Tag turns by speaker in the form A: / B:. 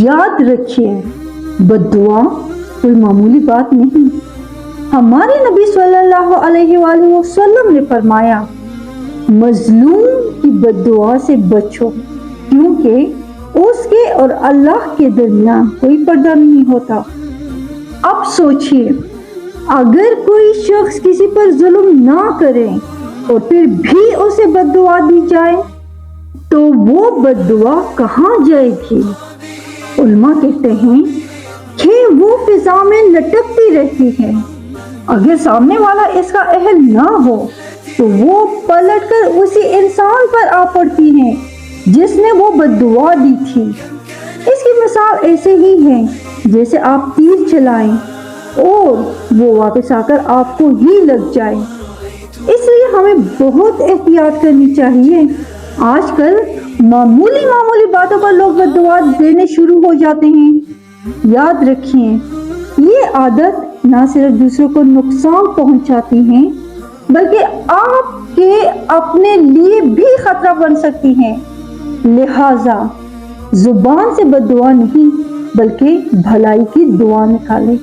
A: یاد رکھیے بد دعا کوئی معمولی بات نہیں۔ ہمارے نبی صلی اللہ علیہ وآلہ وسلم نے فرمایا مظلوم کی بد دعا سے بچو، کیونکہ اس کے اور اللہ کے درمیان کوئی پردہ نہیں ہوتا۔ اب سوچئے اگر کوئی شخص کسی پر ظلم نہ کرے اور پھر بھی اسے بد دعا دی جائے تو وہ بد دعا کہاں جائے گی؟ علماء کہتے ہیں کہ وہ فضا میں لٹکتی رہتی ہے۔ اگر سامنے والا اس کا اہل نہ ہو تو وہ پلٹ کر اسی انسان پر آ پڑتی ہے جس نے وہ بد دعا دی تھی۔ اس کی مثال ایسے ہی ہے جیسے آپ تیر چلائیں اور وہ واپس آ کر آپ کو ہی لگ جائے۔ اس لیے ہمیں بہت احتیاط کرنی چاہیے۔ آج کل معمولی باتوں پر لوگ بد دعا دینے شروع ہو جاتے ہیں۔ یاد رکھیں یہ عادت نہ صرف دوسروں کو نقصان پہنچاتی ہے بلکہ آپ کے اپنے لیے بھی خطرہ بن سکتی ہیں۔ لہٰذا زبان سے بد دعا نہیں بلکہ بھلائی کی دعا نکالیں۔